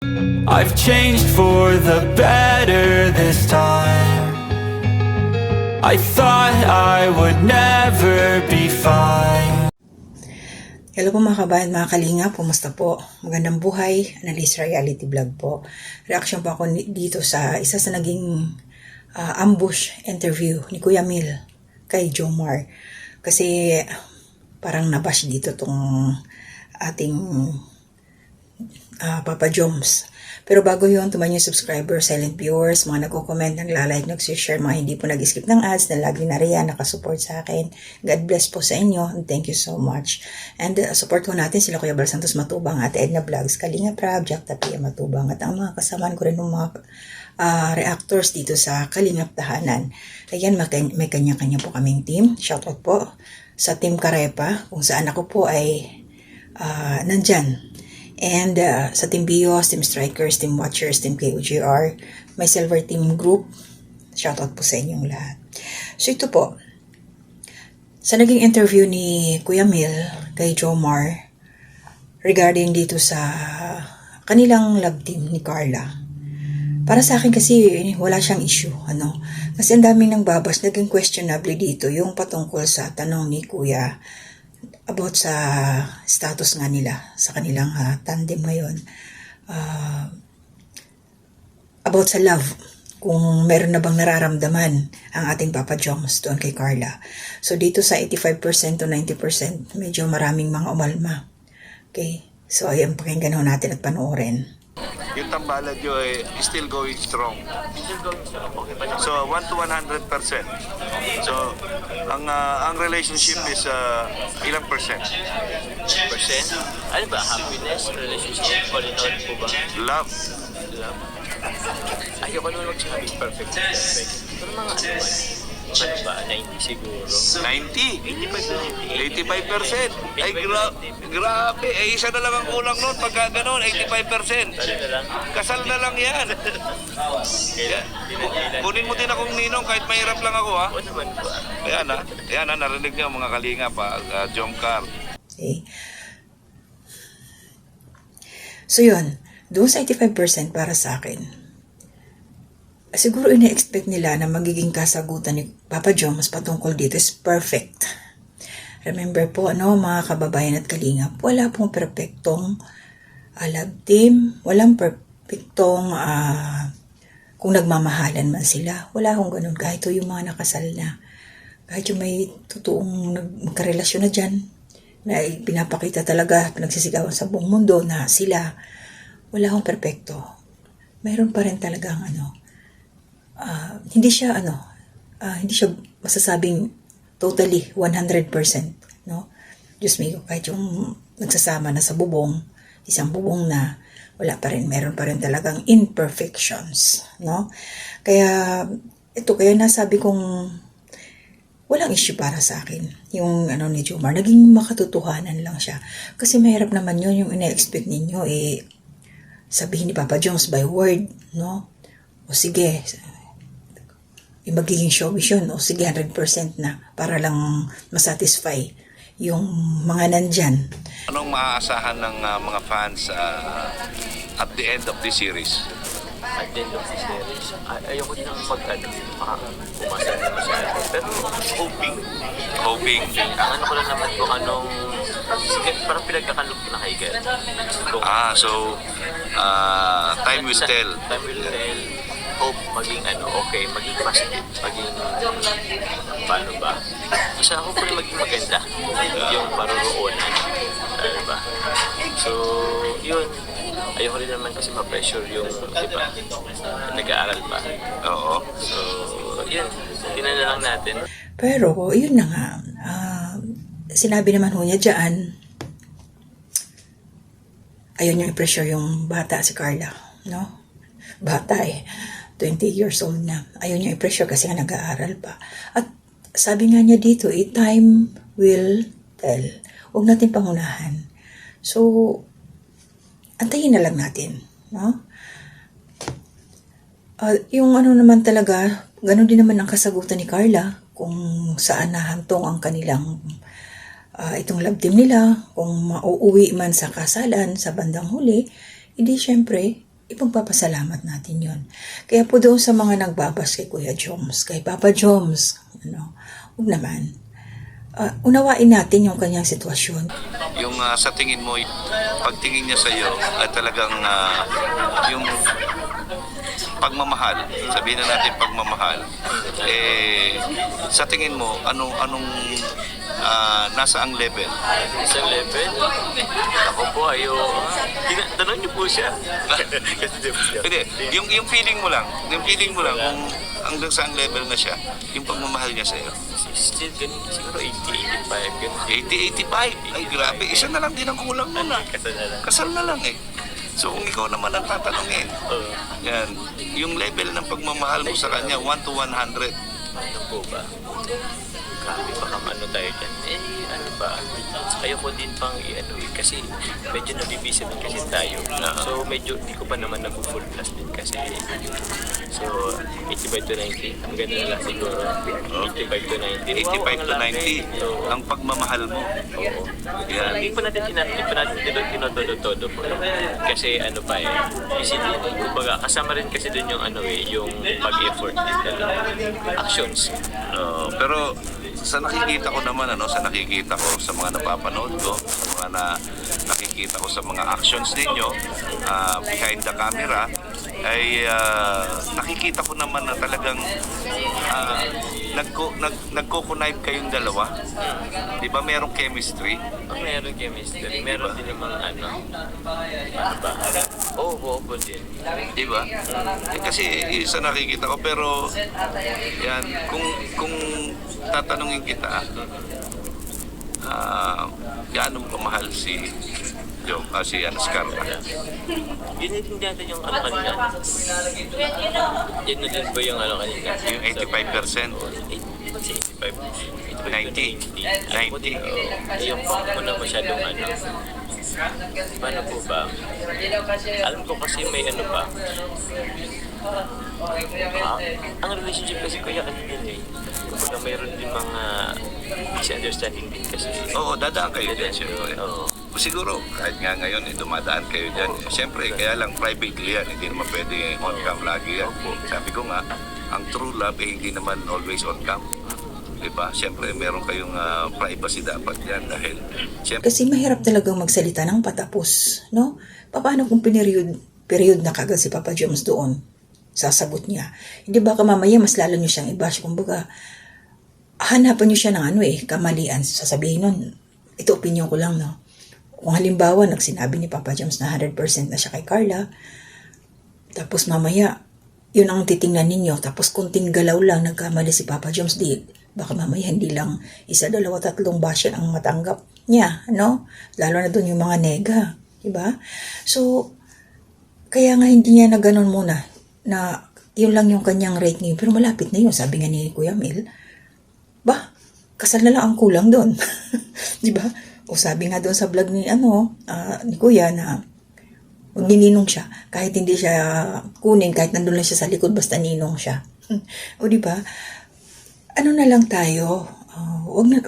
I've changed for the better this time. I thought I would never be fine. Hello po mga kabayan, mga kalinga, kumusta po? Magandang buhay, Analyst Reality Vlog po. Reaction po ako dito sa isa sa naging ambush interview ni Kuya Mil kay Jomar. Kasi parang nabash dito tong ating Papa Joms. Pero bago yun, tumayo yung subscriber, silent viewers, mga nagko-comment, nagla-like, nag-share, mga hindi po nag-skip ng ads, na lagi na riyan, nakasupport sa akin. God bless po sa inyo, and thank you so much. And support ko natin sila Kuya Bal Santos Matubang, Ate Edna Vlogs, Kalinga Prab, Jack Tapia Matubang, at ang mga kasamaan ko rin ng mga reactors dito sa Kalingap Tahanan. Ayan, may kanya-kanya po kaming team. Shoutout po sa Team Karepa, kung saan ako po ay nandyan. And sa Team Bios, Team Strikers, Team Watchers, Team KOGR, may Silver Team Group, shoutout po sa inyong lahat. So ito po, sa naging interview ni Kuya Mil kay Jomar regarding dito sa kanilang love team ni Carla. Para sa akin kasi wala siyang issue. Kasi ang daming nang babas, naging questionable dito yung patungkol sa tanong ni Kuya about sa status nga nila sa kanilang tandem ngayon, about sa love, kung meron na bang nararamdaman ang ating Papa Joms doon kay Carla. So dito sa 85% to 90%, medyo maraming mga umalma. Okay, so ayan, pakinggan natin at panoorin. Yung tambalan nyo ay still going strong. So 1 to 100%. So ang relationship is ilang percent? Percent? Ano ba? Happiness, relationship, all in all po ba? Love. Love? Ayoko naman magsabing perfect. Pero mga ano ba? 90 siguro. 90? 85 85%. Ay, grabe. Eh, isa na lang ang kulang nun. Pagka ganun, 85%. Kasal na lang yan. Kunin mo din akong ninong kahit mahirap lang ako, ha? Oo naman po. Ayan, narinig niyo mga kalinga pa. Jomcar. Okay. So yun, doon sa 85% para sa akin, siguro ina-expect nila na magiging kasagutan ni Papa Joms patungkol dito is perfect. Remember po, mga kababayan at kalingap, wala pong perfectong love team, walang perfectong kung nagmamahalan man sila. Wala akong ganun. Kahit yung mga nakasal na, kahit yung may totoong magkarelasyon na dyan, na pinapakita talaga, pinagsisigawan sa buong mundo na sila, wala akong perfecto. Mayroon pa rin talagang hindi siya masasabing totally 100%, no? Diyos me, kahit yung nagsasama na sa bubong, isang bubong na, wala pa rin, meron pa rin talagang imperfections, no? Kaya nasabi kong walang issue para sa akin yung ni Jomar, naging makatotohanan lang siya. Kasi mahirap naman yun, yung ina-expect ninyo sabihin ni Papa Joms by word, no? O sige, yung magiging showbiz yun, o sige 100% na para lang masatisfy yung mga nandyan. Anong maaasahan ng mga fans at the end of the series? At the end of the series, ayoko din ang umasa na masyado. Pero Hoping. ang ko lang naman kung anong, parang pinagkakalog na kay Gert. So, time will tell. Time will tell. Hope maging okay, maging positive, maging paano ba? Isa ako po maging maganda yung paruroonan. Ano ba? So, yun. Ayoko rin naman kasi ma-pressure yung, di ba, nag-aaral pa. Oo. So, yun. Tinan na lang natin. Pero, yun na nga. Sinabi naman niya dyan, ayaw niya i-pressure yung bata, si Carla, no? Bata 20 years old na. Ayaw niya i-pressure kasi nga nag-aaral pa. At sabi nga niya dito, time will tell. Huwag natin pangunahan. So, antayin na lang natin, no? Yung naman talaga, ganun din naman ang kasagutan ni Carla kung saan nahantong ang kanilang itong love team nila, kung mauuwi man sa kasalan sa bandang huli, hindi syempre ipagpapasalamat natin yon. Kaya po doon sa mga nagbabas kay Kuya Joms, kay Papa Joms, huwag naman. Unawain natin yung kanyang sitwasyon. Yung sa tingin mo, pagtingin niya sa iyo ay talagang yung pagmamahal, sabihin na natin pagmamahal, sa tingin mo, anong nasa ang level? Isang level? Ako po, tanong niyo po siya. Hindi, yung feeling mo lang, kung hanggang saan level na siya, yung pagmamahal niya sa iyo. Still, ganun, siguro 80, 85, ganun. 80, 85? Ay, grabe, isa na lang din ang kulang mo na. Kasal na lang eh. So kung ikaw naman ang tatanungin, yan, yung level ng pagmamahal mo sa kanya, 1 to 100. Ano po ba? Grabe, baka ano tayo dyan. Ano ba? Ayoko din pang kasi medyo nabibisi din kasi tayo. So medyo di ko pa naman nag-full plus din kasi. So 85 to 90, ang ganda na lang siguro. 85 to 90. 85 to 90, So, ang pagmamahal mo. oo. Yan. Hindi pa natin tinotodo-todo po. Kasi ano pa kasi kumbaga kasama rin kasi dun yung yung pag-effort din actions. Pero sa nakikita ko naman, sa mga napapanood ko, sa mga nakikita ko sa mga actions ninyo, behind the camera, ay nakikita ko naman na talagang nagko-connive kayong dalawa. Di ba merong chemistry? Meron chemistry. Meron din namang ano ba? Oo, po din. Di ba? Kasi isa nakikita ko, pero yan, kung tatanungin kita, gaano mo kamahal si Scarpa? Yun din natin yung kanina. Yun na din ba yung kanina? Yung 85%? 85. 90. Yung pang mo na masyadong paano po ba? Alam ko kasi may ba? Ang relationship kasi kuya kasi din kumbaga mayroon din mga misunderstanding din kasi. Oo, dadaan kayo dyan, siyempre. Oo. Siguro, kahit nga ngayon, dumadaan kayo dyan. Siyempre, kaya lang privately yan. Hindi naman pwede on cam lagi yan. Sabi ko nga, ang true love hindi naman always on cam. Diba? Siyempre, meron kayong privacy dapat yan dahil siyempre, Kasi mahirap talagang magsalita ng patapos, no? Paano kung period na kagad si Papa Joms doon? Sasagot niya. Hindi ba mamaya mas lalo niyo siyang i-bash? Kumbaga, hanapan niyo siya ng kamalian. Sasabihin nun, ito opinion ko lang, no? Kung halimbawa, nagsinabi ni Papa Joms na 100% na siya kay Carla, tapos mamaya, yun ang titingnan ninyo, tapos kunting galaw lang, nagkamali si Papa Joms, baka mamaya hindi lang 1, 2, 3 basher ang matanggap niya, no? Lalo na doon yung mga nega, diba? So, kaya nga hindi niya na ganun muna, na yun lang yung kanyang rate ngayon, pero malapit na yun, sabi nga ni Kuya Mel, kasal na lang ang kulang doon. Diba? O sabi nga doon sa vlog ni Kuya na huwag nininong siya, kahit hindi siya kunin, kahit nandun lang siya sa likod, basta ninong siya. O diba? Ano na lang tayo,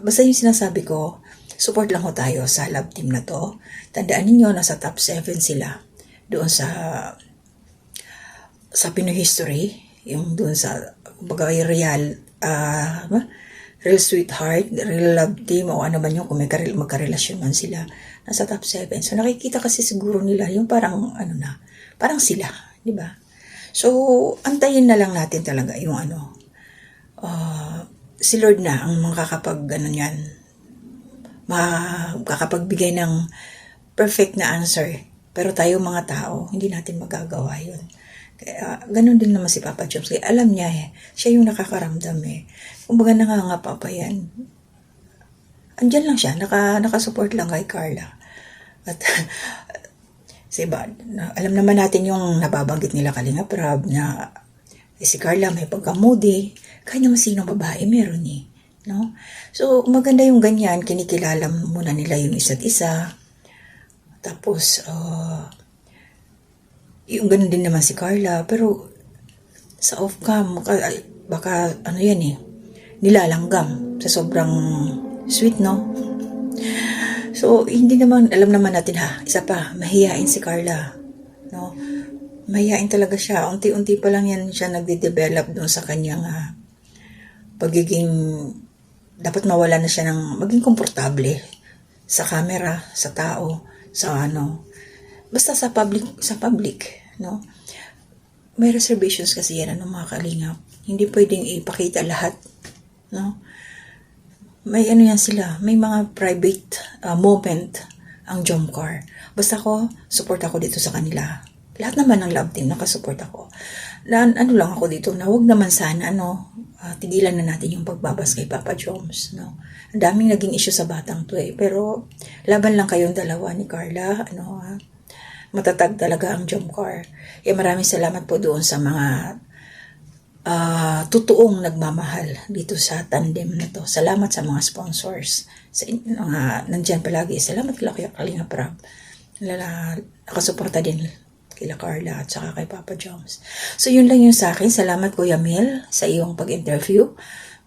basta yung sinasabi ko, support lang ho tayo sa love team na to. Tandaan ninyo, nasa top 7 sila doon sa Pinoy History, yung doon sa real sweetheart, real love team, o ano man yung kung magkarelasyon man sila, nasa top 7. So nakikita kasi siguro nila yung parang parang sila, di ba? So antayin na lang natin talaga yung si Lord na ang makakapagbigay ng perfect na answer. Pero tayo mga tao, hindi natin magagawa yun. Kaya, ganun din naman si Papa Joms. Kaya alam niya siya yung nakakaramdam Kumbaga nangangapa pa yan. Andyan lang siya, nakasupport lang kay Carla. At, alam naman natin yung nababanggit nila Kalinga Prab na si Carla may pagka-moody. Kahit naman sinong babae meron no? So, maganda yung ganyan, kinikilala muna nila yung isa't isa. Tapos, yung ganun din naman si Carla, pero sa off-cam, baka nilalanggam sa sobrang sweet, no? So, hindi naman, alam naman natin isa pa, mahiyain si Carla, no? mahihain talaga siya. Unti-unti pa lang yan siya nagde-develop doon sa kanyang pagiging, dapat mawala na siya ng maging komportable sa camera, sa tao, sa basta sa public, no? May reservations kasi yan, mga kalingap. Hindi pwedeng ipakita lahat, no? May yan sila, may mga private moment ang Jomcar. Basta support ako dito sa kanila. Lahat naman ng love team, nakasupport ako. Lang ako dito, na huwag naman sana, tigilan na natin yung pagbabas kay Papa Joms, no? Ang daming naging issue sa batang to pero laban lang kayong dalawa ni Carla, matatag talaga ang Jomcar. Maraming salamat po doon sa mga totoong nagmamahal dito sa tandem na to. Salamat sa mga sponsors, sa nandyan palagi. Salamat kay Kalinga Prab. Nakasuporta din kila Carla at saka kay Papa Joms. So yun lang yung sa akin. Salamat Kuya Mel sa iyong pag-interview.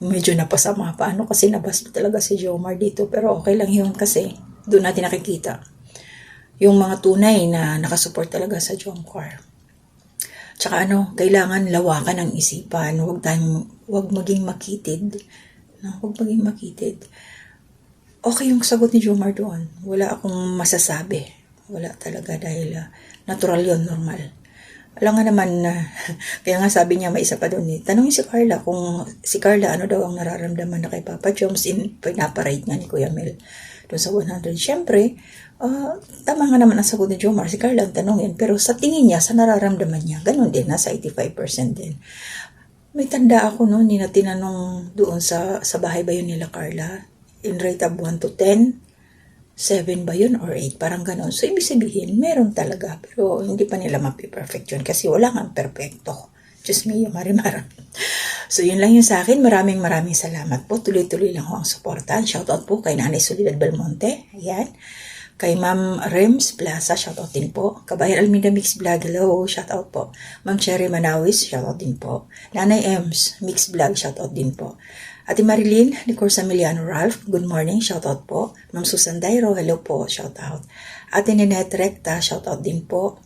Medyo napasama pa kasi nabas talaga si Jomar dito, pero okay lang yun kasi doon natin nakikita yung mga tunay na nakasupport talaga sa Jomcar. Tsaka kailangan lawakan ang isipan. Huwag maging makitid. Huwag maging makitid. Okay yung sagot ni Jomar doon. Wala akong masasabi. Wala talaga dahil natural yon, normal. Alam nga naman kaya nga sabi niya may isa pa doon tanongin si Carla kung si Carla ano daw ang nararamdaman na kay Papa Joms pinaparate nga ni Kuya Mel doon sa 100. Siyempre, tama nga naman ang sagot ni Jomar, si Carla ang tanongin, pero sa tingin niya, sa nararamdaman niya, ganun din, nasa 85% din. May tanda ako noon, na tinanong doon sa bahay ba yun nila Carla, in rate of 1 to 10, 7 ba yun or 8, parang ganun. So, ibig sabihin, meron talaga, pero hindi pa nila mapiperfect yun kasi wala nga perfecto. Just me, Marimara. So, yun lang yun sa akin. Maraming salamat po. Tuloy-tuloy lang ho ang suportahan. Shoutout po kay Nanay Soledad Belmonte. Ayan. Kay Ma'am Rems Plaza, shoutout din po. Kabayan Almeida Mix Vlog, hello, shoutout po. Ma'am Cherry Manawis, shoutout din po. Nanay Ems Mix Vlog, shoutout din po. Ate Marilyn Nicor Samiliano Ralph, good morning, shoutout po. Ma'am Susan Dairo, hello po, shoutout. Ate Ninette Recta, shoutout din po.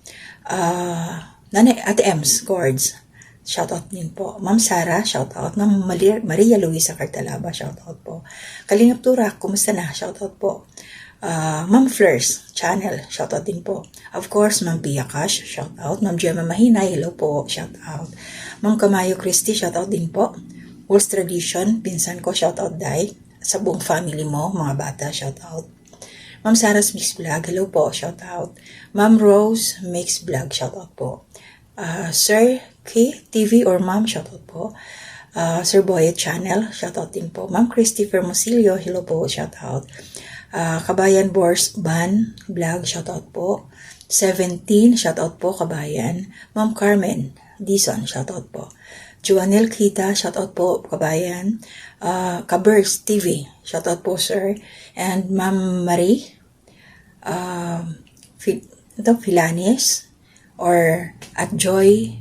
Ate Ems Cords, shoutout din po. Ma'am Sara, shoutout. Ma'am Maria Luisa Cartalaba, shoutout po. Kalingap Turak, kumusta na? Shoutout po. Ma'am Fleurs Channel, shoutout din po. Of course, Ma'am Pia Cash, shoutout. Ma'am Gemma Mahinay, hello po, shoutout. Ma'am Kamayo Christy, shoutout din po. Wolf's Tradition, pinsan ko, shoutout Dai. Sa buong family mo, mga bata, shoutout. Ma'am Sarah's Mix Vlog, hello po, shoutout. Ma'am Rose Mix Vlog, shoutout po. Sir K TV or Ma'am, shoutout po. Sir Boyet Channel, shoutout din po. Ma'am Christopher Mosilio, hello po, shoutout. Kabayan Bors Ban Vlog, shoutout po. 17, shoutout po, Kabayan. Ma'am Carmen Dison, shoutout po. Juanel Kita, shoutout po, Kabayan. Kabers TV, shoutout po, sir. And Ma'am Marie Filanes or at Joy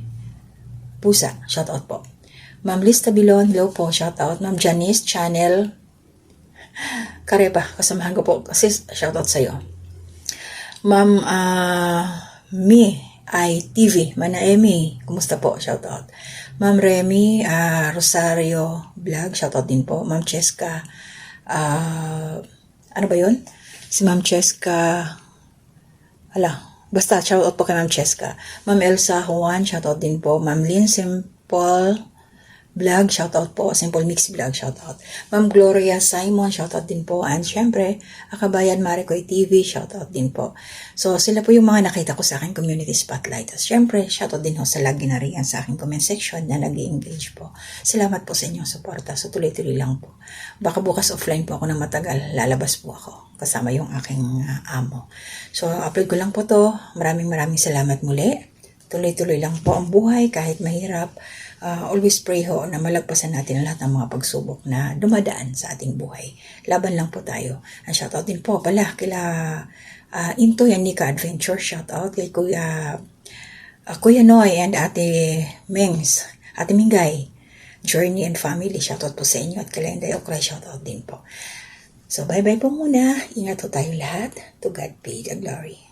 Pusa, shoutout po. Ma'am Liz Tabilon, hello po, shoutout. Ma'am Janice Channel Karepa, kasamahan ko po kasi shoutout sa'yo. Ma'am Mi TV, Manaemi, kumusta po, shoutout. Ma'am Remy Rosario Vlog, shoutout din po. Ma'am Cheska, ano ba yun? Si Ma'am Cheska, basta shoutout po kay Ma'am Cheska. Ma'am Elsa Juan, shoutout din po. Ma'am Lynn Simple Vlog, shoutout po. Simple Mix Vlog, shoutout. Ma'am Gloria Simon, shoutout din po. And syempre, Akabayan Maricoy TV, shoutout din po. So, sila po yung mga nakita ko sa aking community spotlight. At syempre, shoutout din ho sa lagi na riyan sa aking comment section na nag-i-engage po. Salamat po sa inyong suporta. So, tuloy-tuloy lang po. Baka bukas offline po ako ng matagal. Lalabas po ako kasama yung aking amo. So, upload ko lang po to. Maraming salamat muli. Tuloy-tuloy lang po ang buhay kahit mahirap. Always pray ho na malagpasan natin lahat ng mga pagsubok na dumadaan sa ating buhay. Laban lang po tayo. Ang shoutout din po pala kila Into Yanika Adventure, shoutout kay Kuya Noy and Ate Mengs, Ate Mingay, Journey and Family, shoutout po sa inyo at kila Inday Okray, shoutout din po. So bye-bye po muna. Ingat po tayo lahat. To God be the glory.